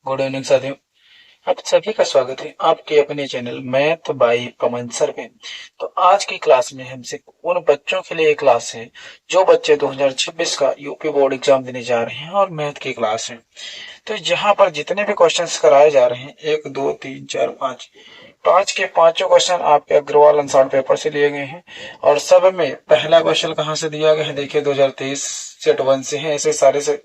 Good evening साथियों। आप सभी का स्वागत है आपके अपने चैनल मैथ बाय पवन सर पे। तो आज की क्लास में हमसे उन बच्चों के लिए क्लास है जो बच्चे 2026 का यूपी बोर्ड एग्जाम देने जा रहे हैं और मैथ की क्लास है। तो यहाँ पर जितने भी क्वेश्चंस कराए जा रहे हैं 1 2 3 4 5 पांच के पांचों क्वेश्चन आपके अग्रवाल आंसर पेपर से लिए गए हैं और सब में पहला क्वेश्चन कहाँ से दिया गया है देखिए 2023 सेट 1 से है। ऐसे सारे से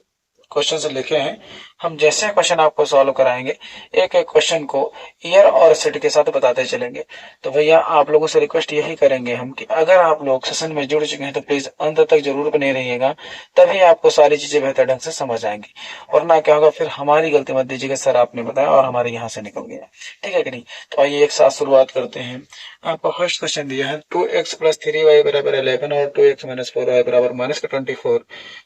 क्वेश्चन से लिखे हैं। हम जैसे क्वेश्चन आपको सॉल्व कराएंगे एक एक क्वेश्चन को ईयर और सेट के साथ बताते चलेंगे। तो भैया आप लोगों से रिक्वेस्ट यही करेंगे हम कि अगर आप लोग सेशन में जुड़ चुके हैं तो प्लीज अंत तक जरूर बने रहिएगा, तभी आपको सारी चीजें बेहतर ढंग से समझ आएंगी। और ना क्या होगा फिर हमारी गलती मत दीजिएगा सर आपने बताया और हमारे यहाँ से निकल गया, ठीक है कि नहीं। तो आइए एक साथ शुरुआत करते हैं। आपको फर्स्ट क्वेश्चन दिया है 2x + 3y = 11 और 2x - 4y = -24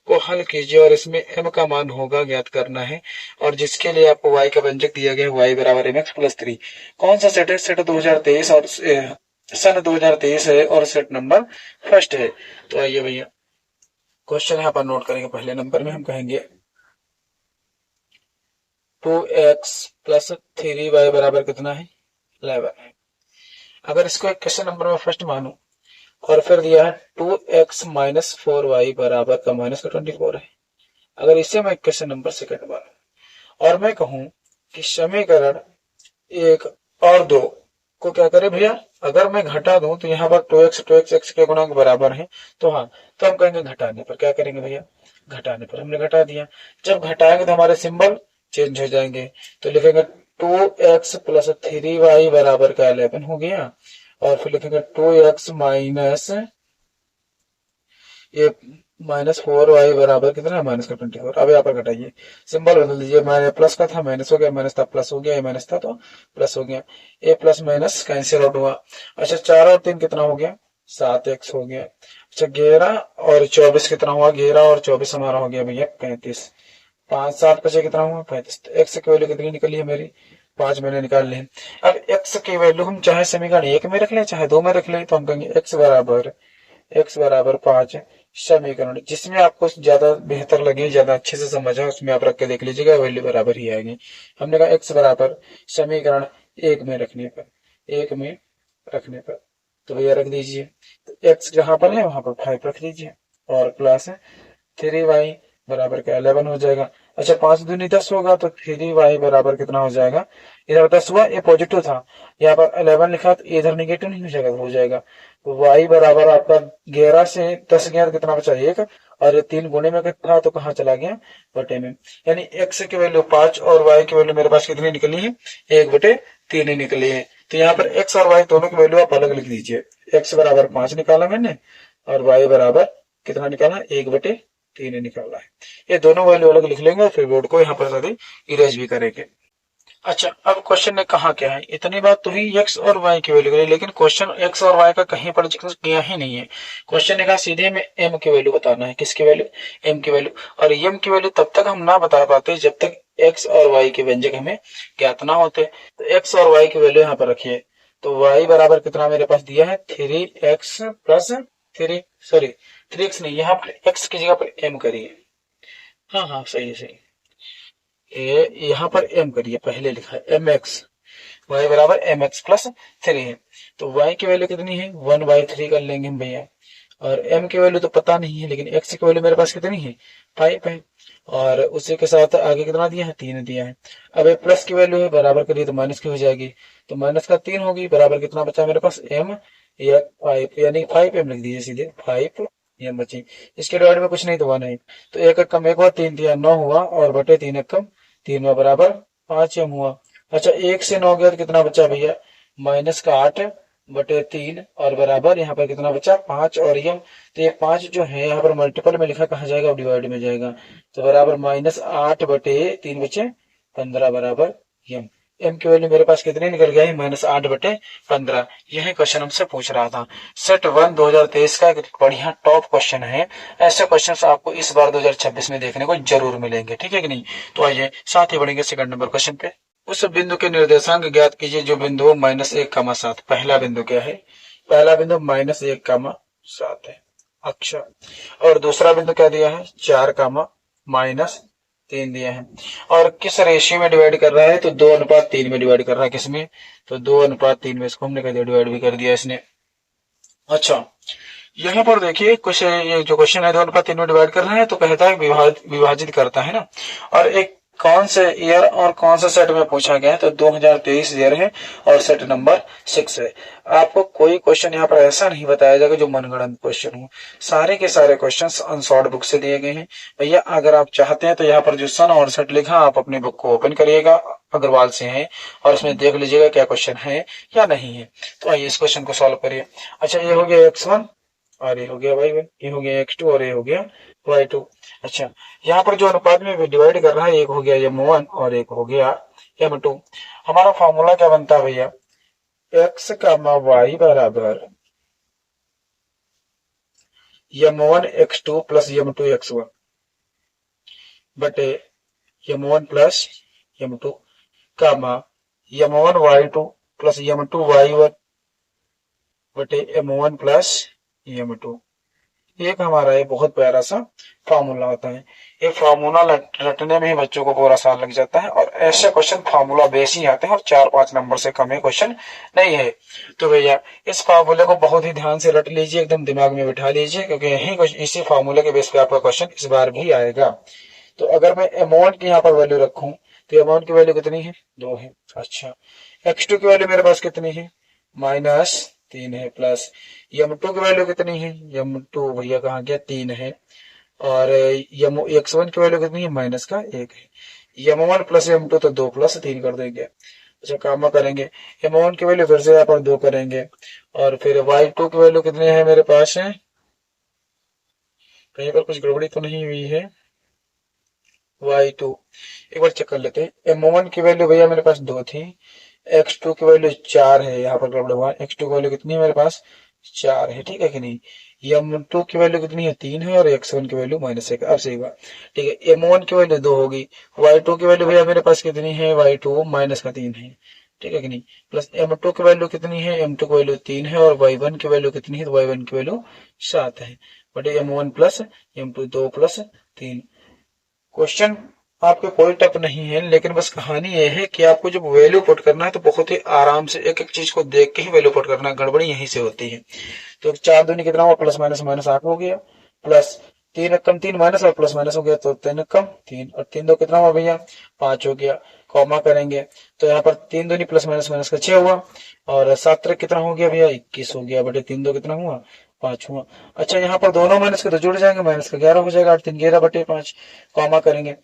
को हल कीजिए और इसमें m का मान होगा ज्ञात करना है और जिसके लिए आपको y का व्यंजक दिया गया है y = mx + 3। कौन सा सेट है? सेट 2023 और सन 2023 है और सेट नंबर फर्स्ट है। तो आइए भैया क्वेश्चन यहाँ पर नोट करेंगे। पहले नंबर में हम कहेंगे 2x + 3y = कितना है? 11 है। अगर इसको एक क्वेश्चन नंबर में फर्स्ट मानू और फिर दिया है 2x - 4y = -24 है। अगर इसे मैं क्वेश्चन नंबर सेकंड मानू और मैं कहूं कि समीकरण 1 और 2 को क्या करें भैया, अगर मैं घटा दूं तो यहाँ पर 2x x के गुणांक बराबर है। तो हाँ, तो हम कहेंगे घटाने पर। क्या करेंगे भैया? घटाने पर। हमने घटा दिया। जब घटाएंगे तो हमारे सिंबल चेंज हो जाएंगे। तो लिखेंगे 2x + 3y = 11 हो गया और फिर लिखेंगे 2x माइनस ये -4y = कितना? -24। अब यहाँ पर घटाइए, सिंबल बदल दीजिए। मैंने प्लस का था माइनस हो गया, माइनस था प्लस हो गया, ये माइनस था तो प्लस हो गया। ए प्लस माइनस कैंसिल आउट हुआ। अच्छा 4 और 3 कितना हो गया? 7x हो गया। अच्छा 11 और 24 कितना हुआ? 11 और 24 हमारा हो गया भैया 35। 5 7 बचे कितना हुआ? 35। तो एक्स की वैल्यू कितनी निकली है मेरी? 5 मैंने निकाल ली। अब एक्स की वैल्यू हम चाहे समीकरण 1 में रख लें चाहे 2 में रख लें, तो हम कहेंगे x बराबर 5 समीकरण जिसमें आपको ज्यादा बेहतर लगे, ज्यादा अच्छे से समझ आए उसमें आप रख के देख लीजिएगा, वैल्यू बराबर ही आएगी। हमने कहा x बराबर समीकरण 1 में रखने पर तो भैया रख दीजिए। तो x जहां पर है वहां पर 5 रख दीजिए और प्लस 3y बराबर का 11 हो जाएगा। अच्छा 5 दूनी 10 होगा तो 3y बराबर कितना हो जाएगा? इधर 10 हुआ, ये पॉजिटिव था, यहाँ पर 11 लिखा तो इधर नेगेटिव नहीं हो जाएगा, हो जाएगा। तो y बराबर आपका 11 से 10 गया तो कितना बचा? 1 और ये 3 गुणे में था तो कहाँ चला गया? बटे में। यानी x की वैल्यू 5 और y की वैल्यू मेरे पास कितनी निकली है? 1/3 निकली है। तो यहाँ पर x और y दोनों की वैल्यू आप अलग लिख दीजिए। x बराबर 5 निकाला मैंने और y बराबर कितना निकाला? 1/3 निकाला है। ये दोनों वैल्यू अलग लिख लेंगे और फिर बोर्ड को यहाँ पर साथ इरेज भी करेंगे। अच्छा अब क्वेश्चन ने कहा क्या है? इतनी बात तो हुई x और y की वैल्यू करी, लेकिन क्वेश्चन x और y का कहीं पर जिक्र किया ही नहीं है। क्वेश्चन ने कहा सीधे में m की वैल्यू बताना है। किसकी वैल्यू? m की वैल्यू। और m की वैल्यू तब तक हम ना बता पाते जब तक x और y के व्यंजक हमें ज्ञात ना होते। तो x और y की वैल्यू यहाँ पर रखिए। तो y बराबर कितना मेरे पास दिया है? 3x प्लस 3x नहीं, यहाँ पर x की जगह पर m करिए। हाँ हाँ सही है सही। यहाँ पर m करिए, पहले लिखा है mx, y बराबर mx + 3 है। तो y की वैल्यू कितनी है? 1/3 कर लेंगे हम भैया। और m की वैल्यू तो पता नहीं है, लेकिन x की वैल्यू मेरे पास कितनी है? 5 है। और उसी के साथ आगे कितना दिया है? 3 दिया है। अब प्लस की वैल्यू है, बराबर करिए तो माइनस की हो जाएगी। तो माइनस का 3 होगी, बराबर कितना बचा मेरे पास? m या 5, यानी 5m लिख दीजिए सीधे, 5m बची। इसके डिवाइड में कुछ नहीं तो 1 है। तो 1 कम 1 हुआ, 3 दिया 9 हुआ और बटे 3 कम 3 में बराबर 5m हुआ। अच्छा 1 से 9 गया तो कितना बचा भैया? -8/3 और बराबर यहाँ पर कितना बचा? 5 और m। तो ये 5 जो है यहाँ पर मल्टीपल में लिखा, कहाँ जाएगा? डिवाइड में जाएगा। तो बराबर -8/3 बचे 15 बराबर m। m की वैल्यू मेरे पास कितनी निकल गया है? -8/15। यही क्वेश्चन हमसे पूछ रहा था। सेट 1 2023 का एक बढ़िया टॉप क्वेश्चन है। ऐसे क्वेश्चन आपको इस बार 2026 में देखने को जरूर मिलेंगे, ठीक है कि नहीं। तो आइए साथ ही बढ़ेंगे सेकंड नंबर क्वेश्चन पे। उस बिंदु के निर्देशांक ज्ञात कीजिए जो बिंदु -1,7। पहला बिंदु क्या है? पहला बिंदु -1,7 है। अच्छा और दूसरा बिंदु क्या दिया है? 4, -3 3 दिया है। और किस रेशियो में डिवाइड कर रहा है, तो 2:3 में डिवाइड कर रहा है। किसमें, तो 2:3 में। इसको हमने कह दिया डिवाइड भी कर दिया इसने। अच्छा, यहाँ पर देखिए कुछ ये जो क्वेश्चन है 2:3 में डिवाइड कर रहे हैं, तो कहता है विभाजित करता है ना। और एक कौन से ईयर और कौन सा सेट में पूछा गया है, तो 2023 ईयर है और सेट नंबर 6 है। आपको कोई क्वेश्चन यहाँ पर ऐसा नहीं बताया जाएगा जो मनगढ़ंत क्वेश्चन हो। सारे के सारे क्वेश्चन अनसॉर्ट बुक से दिए गए हैं। भैया अगर आप चाहते हैं तो यहाँ पर जो सन और सेट लिखा, आप अपनी बुक को ओपन करिएगा, अग्रवाल से है, और उसमें देख लीजिएगा क्या क्वेश्चन है या नहीं है। तो आइए इस क्वेश्चन को सॉल्व करिए। अच्छा, ये हो गया x1 और ये हो गया y1, ये हो गया x2 और ये हो गया y2। अच्छा, यहाँ पर जो अनुपात में डिवाइड कर रहा है, एक हो गया m1 और एक हो गया m2। हमारा फॉर्मूला क्या बनता है भैया, x y बराबर m1 x2 plus m2 x1 बटे m1 plus m2 m1 y2 plus m2 y1 बटे m1 प्लस m2। एक हमारा ये बहुत प्यारा सा फार्मूला होता है। ये फार्मूला रटने में ही बच्चों को पूरा साल लग जाता है, और ऐसे क्वेश्चन फार्मूला बेस ही आते हैं, और 4-5 नंबर से कम क्वेश्चन नहीं है। तो भैया इस फार्मूले को बहुत ही ध्यान से रट लीजिए, एकदम दिमाग में बिठा लीजिए, क्योंकि यही इसी फार्मूले के बेस पे आपका क्वेश्चन इस बार भी आएगा। तो अगर मैं अमाउंट की यहाँ पर वैल्यू रखूं, तो अमाउंट की वैल्यू कितनी है, 2 है। अच्छा, x2 की वैल्यू मेरे पास कितनी है, -3 है, प्लस m2 की वैल्यू कितनी है, m2 भैया कहाँ गया, 3 है, और x1 की वैल्यू कितनी है, -1 है। m1 प्लस m2 तो 2 प्लस 3 कर देंगे। अच्छा, काम करेंगे, m1 की वैल्यू फिर से यहाँ पर 2 करेंगे, और फिर y2 की वैल्यू कितनी है मेरे पास है, कहीं पर कुछ गड़बड़ी तो नहीं हुई है, y2 एक बार चेक कर लेते हैं। m1 की वैल्यू भैया मेरे पास 2 थी, x2 की वैल्यू 4 है, यहाँ पर गड़बड़ हुआ, x2 की वैल्यू कितनी है मेरे पास, 4 है, ठीक है कि नहीं। m2 की वैल्यू कितनी है, 3 है, और x1 की वैल्यू -1। अब सही बात, ठीक है। m1 की वैल्यू 2 होगी, y2 की वैल्यू भैया मेरे पास कितनी है, y2 -3 है, ठीक है कि नहीं, प्लस m2 की वैल्यू कितनी है, m2 की वैल्यू 3 है, और y1 की वैल्यू कितनी है, तो y1 की वैल्यू 7 है, बटे m1 plus m2, 2 plus 3। Question आपके कोई टफ नहीं है, लेकिन बस कहानी यह है कि आपको जब वैल्यू पुट करना है तो बहुत ही आराम से एक एक चीज को देख के ही वैल्यू पुट करना है, गड़बड़ी यहीं से होती है। तो 4 दूनी कितना हुआ, प्लस माइनस -8 हो गया, प्लस 3 एकम 3 माइनस और प्लस माइनस हो गया, तो 3 एकम 3 और 3 2 कितना हुआ भैया, 5 हो गया। कॉमा करेंगे तो यहाँ पर 3 दूनी प्लस माइनस माइनस का 6 हुआ, और 7 कितना हो गया भैया, 21 हो गया, बटे 3 2 कितना हुआ, 5 हुआ। अच्छा, यहाँ पर दोनों माइनस के तो जुड़ जाएंगे, माइनस का 11 हो जाएगा, 8 3 11 बटे 5। कॉमा करेंगे,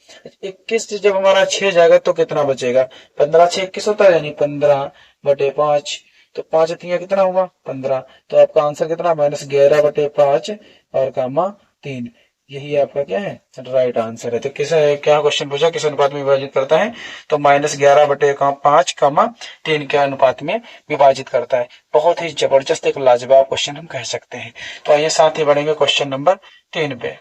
21 से जब हमारा 6 जाएगा तो कितना बचेगा, 15 6 21 होता है, यानी 15 बटे 5, तो 5 3 कितना हुआ, 15। तो आपका आंसर कितना, -11 बटे 5 और कामा 3। यही आपका क्या है, राइट आंसर है। तो किस क्या क्वेश्चन पूछा, किस अनुपात में विभाजित करता है, तो -11 बटे 5 कामा 3 के अनुपात में विभाजित करता है। बहुत ही जबरदस्त एक लाजवाब क्वेश्चन हम कह सकते हैं। तो आइए साथ ही बढ़ेंगे क्वेश्चन नंबर 3 पे।